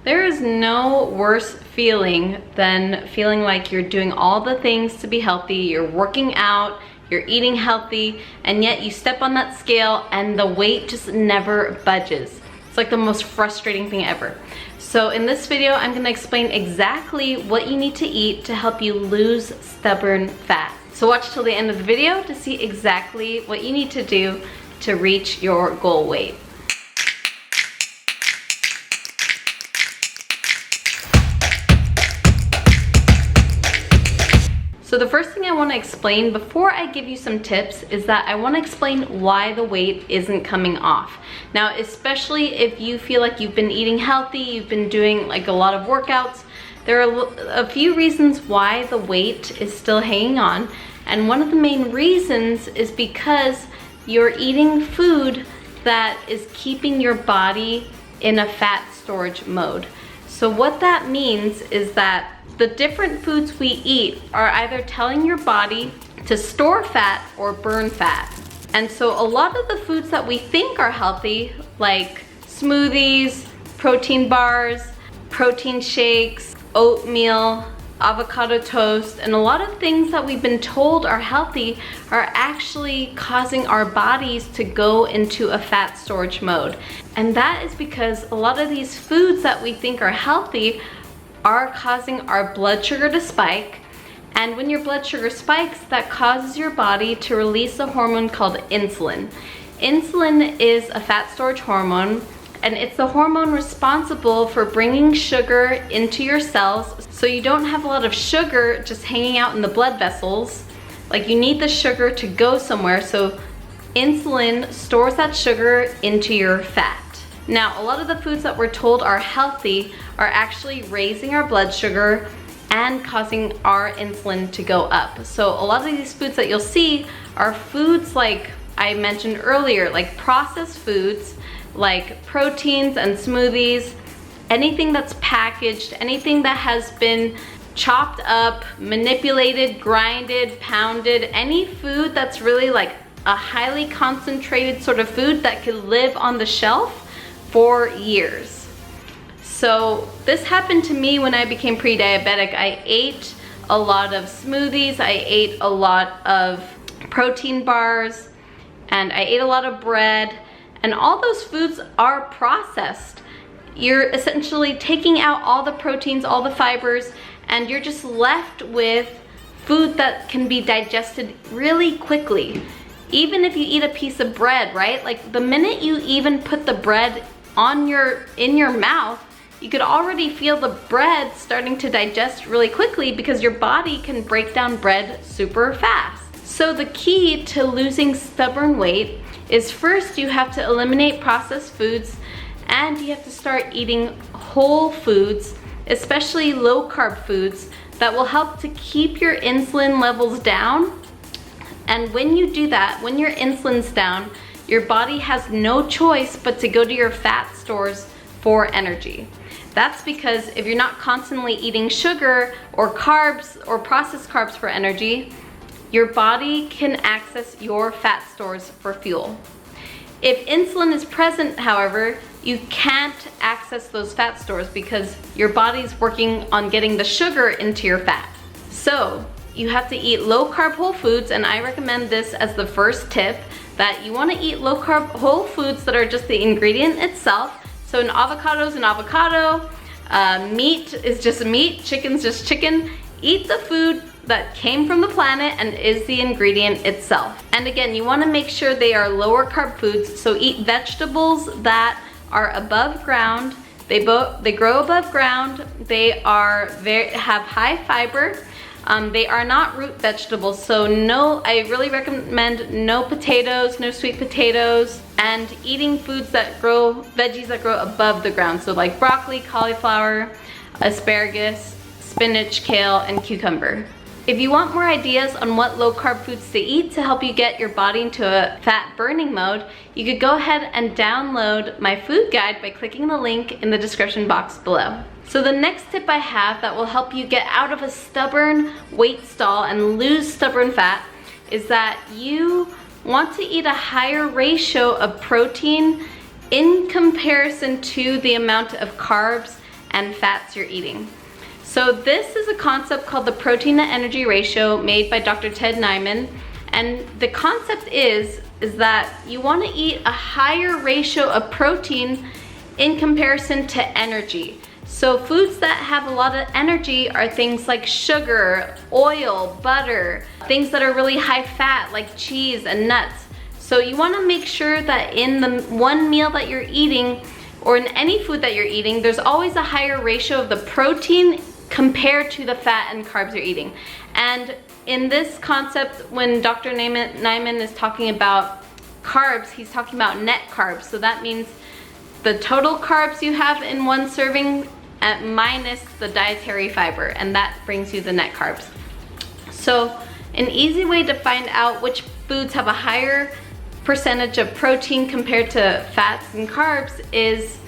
There is no worse feeling than feeling like you're doing all the things to be healthy, you're working out, you're eating healthy, and yet you step on that scale and the weight just never budges. It's like the most frustrating thing ever. So in this video, I'm gonna explain exactly what you need to eat to help you lose stubborn fat. So watch till the end of the video to see exactly what you need to do to reach your goal weight. So the first thing I want to explain before I give you some tips is that I want to explain why the weight isn't coming off. Now, especially if you feel like you've been eating healthy, you've been doing like a lot of workouts, there are a few reasons why the weight is still hanging on. And one of the main reasons is because you're eating food that is keeping your body in a fat storage mode. So what that means is that the different foods we eat are either telling your body to store fat or burn fat. And so a lot of the foods that we think are healthy, like smoothies, protein bars, protein shakes, oatmeal, avocado toast, and a lot of things that we've been told are healthy are actually causing our bodies to go into a fat storage mode. And that is because a lot of these foods that we think are healthy are causing our blood sugar to spike. And when your blood sugar spikes, that causes your body to release a hormone called insulin. Insulin is a fat storage hormone, and it's the hormone responsible for bringing sugar into your cells so you don't have a lot of sugar just hanging out in the blood vessels. Like, you need the sugar to go somewhere, so insulin stores that sugar into your fat. Now, a lot of the foods that we're told are healthy are actually raising our blood sugar and causing our insulin to go up. So a lot of these foods that you'll see are foods like I mentioned earlier, like processed foods, like proteins and smoothies, anything that's packaged, anything that has been chopped up, manipulated, grinded, pounded, any food that's really like a highly concentrated sort of food that could live on the shelf for years. So this happened to me when I became pre-diabetic. I ate a lot of smoothies, I ate a lot of protein bars, and I ate a lot of bread, and all those foods are processed. You're essentially taking out all the proteins, all the fibers, and you're just left with food that can be digested really quickly. Even if you eat a piece of bread, right? Like, the minute you even put the bread in your mouth, you could already feel the bread starting to digest really quickly because your body can break down bread super fast. So the key to losing stubborn weight is, first you have to eliminate processed foods, and you have to start eating whole foods, especially low carb foods that will help to keep your insulin levels down. And when you do that, when your insulin's down, your body has no choice but to go to your fat stores for energy. That's because if you're not constantly eating sugar or carbs or processed carbs for energy, your body can access your fat stores for fuel. If insulin is present, however, you can't access those fat stores because your body's working on getting the sugar into your fat. So you have to eat low carb whole foods, and I recommend this as the first tip, that you want to eat low carb whole foods that are just the ingredient itself. So an avocado is an avocado, meat is just meat, chicken's just chicken. Eat the food that came from the planet and is the ingredient itself. And again, you want to make sure they are lower carb foods, so eat vegetables that are above ground. They grow above ground. They have high fiber. They are not root vegetables, so I really recommend no potatoes, no sweet potatoes, and eating foods that veggies that grow above the ground, so like broccoli, cauliflower, asparagus, spinach, kale, and cucumber. If you want more ideas on what low carb foods to eat to help you get your body into a fat burning mode, you could go ahead and download my food guide by clicking the link in the description box below. So the next tip I have that will help you get out of a stubborn weight stall and lose stubborn fat is that you want to eat a higher ratio of protein in comparison to the amount of carbs and fats you're eating. So this is a concept called the protein to energy ratio made by Dr. Ted Nyman. And the concept is that you want to eat a higher ratio of protein in comparison to energy. So foods that have a lot of energy are things like sugar, oil, butter, things that are really high fat like cheese and nuts. So you want to make sure that in the one meal that you're eating, or in any food that you're eating, there's always a higher ratio of the protein compared to the fat and carbs you're eating. And in this concept, when Dr. Nyman is talking about carbs, he's talking about net carbs. So that means the total carbs you have in one serving minus the dietary fiber, and that brings you the net carbs. So an easy way to find out which foods have a higher percentage of protein compared to fats and carbs is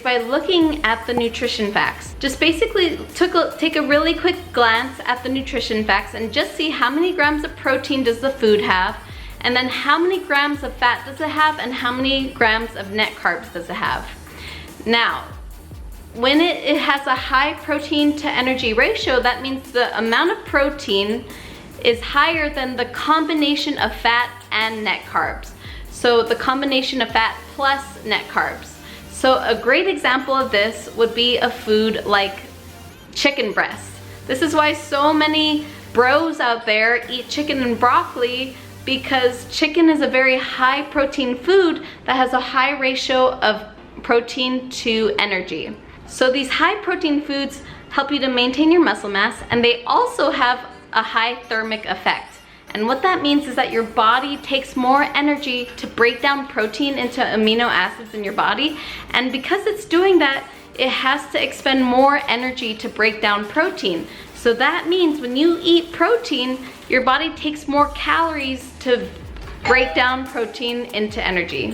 by looking at the nutrition facts. Just basically take a really quick glance at the nutrition facts and just see how many grams of protein does the food have, and then how many grams of fat does it have, and how many grams of net carbs does it have. Now, when it has a high protein to energy ratio, that means the amount of protein is higher than the combination of fat and net carbs. So the combination of fat plus net carbs. So a great example of this would be a food like chicken breast. This is why so many bros out there eat chicken and broccoli, because chicken is a very high protein food that has a high ratio of protein to energy. So these high protein foods help you to maintain your muscle mass, and they also have a high thermic effect. And what that means is that your body takes more energy to break down protein into amino acids in your body. And because it's doing that, it has to expend more energy to break down protein. So that means when you eat protein, your body takes more calories to break down protein into energy.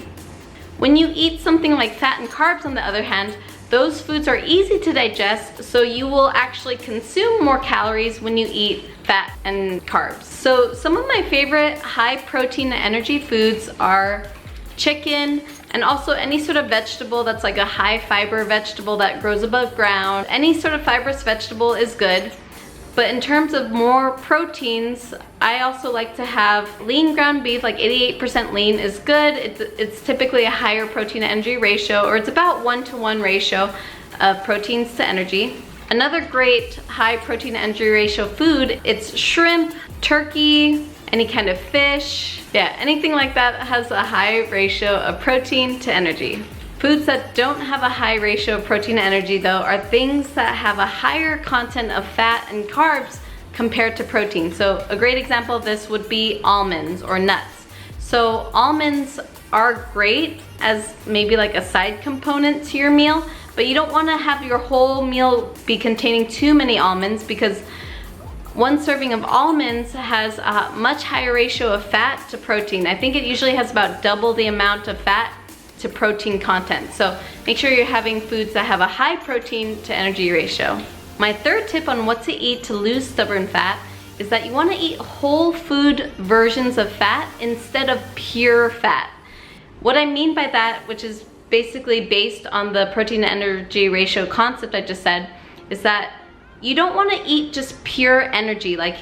When you eat something like fat and carbs, on the other hand, those foods are easy to digest, so you will actually consume more calories when you eat fat and carbs. So some of my favorite high protein and energy foods are chicken, and also any sort of vegetable that's like a high fiber vegetable that grows above ground. Any sort of fibrous vegetable is good. But in terms of more proteins, I also like to have lean ground beef, like 88% lean is good. It's typically a higher protein to energy ratio, or it's about 1-to-1 ratio of proteins to energy. Another great high protein to energy ratio food, it's shrimp, turkey, any kind of fish. Yeah, anything like that has a high ratio of protein to energy. Foods that don't have a high ratio of protein to energy, though, are things that have a higher content of fat and carbs compared to protein. So a great example of this would be almonds or nuts. So almonds are great as maybe like a side component to your meal, but you don't want to have your whole meal be containing too many almonds, because one serving of almonds has a much higher ratio of fat to protein. I think it usually has about double the amount of fat to protein content. So make sure you're having foods that have a high protein to energy ratio. My third tip on what to eat to lose stubborn fat is that you want to eat whole food versions of fat instead of pure fat. What I mean by that, which is basically based on the protein to energy ratio concept I just said, is that you don't want to eat just pure energy like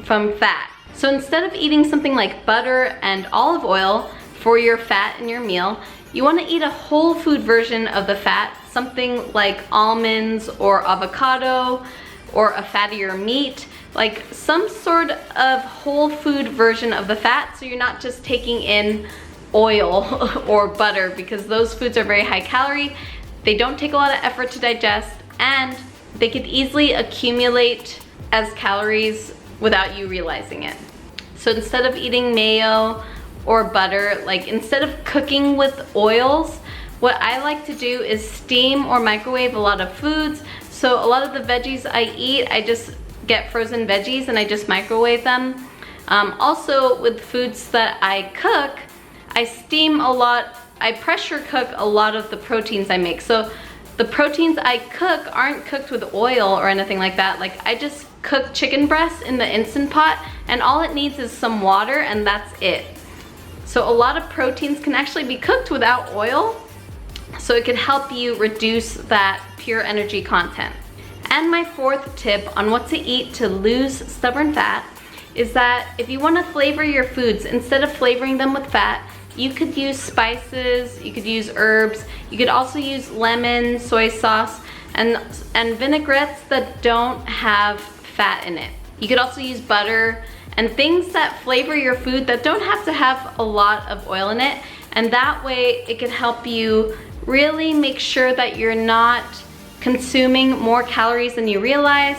from fat. So instead of eating something like butter and olive oil for your fat in your meal, you want to eat a whole food version of the fat, something like almonds or avocado or a fattier meat, like some sort of whole food version of the fat, so you're not just taking in oil or butter, because those foods are very high calorie, they don't take a lot of effort to digest, and they could easily accumulate as calories without you realizing it. So instead of eating mayo or butter, like instead of cooking with oils, what I like to do is steam or microwave a lot of foods. So a lot of the veggies I eat, I just get frozen veggies and I just microwave them. Also with foods that I cook, I steam a lot, I pressure cook a lot of the proteins I make. So the proteins I cook aren't cooked with oil or anything like that. Like I just cook chicken breast in the Instant Pot, and all it needs is some water, and that's it. So a lot of proteins can actually be cooked without oil, so it could help you reduce that pure energy content. And my fourth tip on what to eat to lose stubborn fat is that if you want to flavor your foods, instead of flavoring them with fat, you could use spices, you could use herbs, you could also use lemon, soy sauce, and vinaigrettes that don't have fat in it. You could also use butter and things that flavor your food that don't have to have a lot of oil in it, and that way it can help you really make sure that you're not consuming more calories than you realize,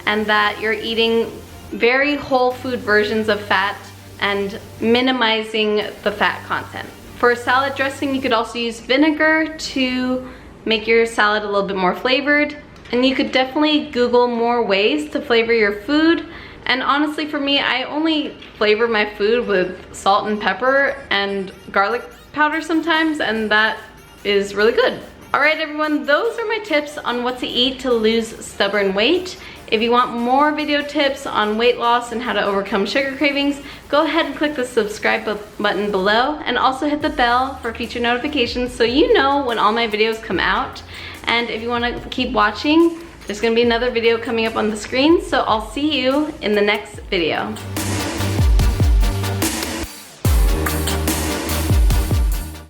and that you're eating very whole food versions of fat and minimizing the fat content. For salad dressing, you could also use vinegar to make your salad a little bit more flavored. And you could definitely Google more ways to flavor your food. And honestly, for me, I only flavor my food with salt and pepper and garlic powder sometimes, and that is really good. All right, everyone, those are my tips on what to eat to lose stubborn weight. If you want more video tips on weight loss and how to overcome sugar cravings, go ahead and click the subscribe button below, and also hit the bell for future notifications so you know when all my videos come out. And if you want to keep watching, there's going to be another video coming up on the screen, so I'll see you in the next video.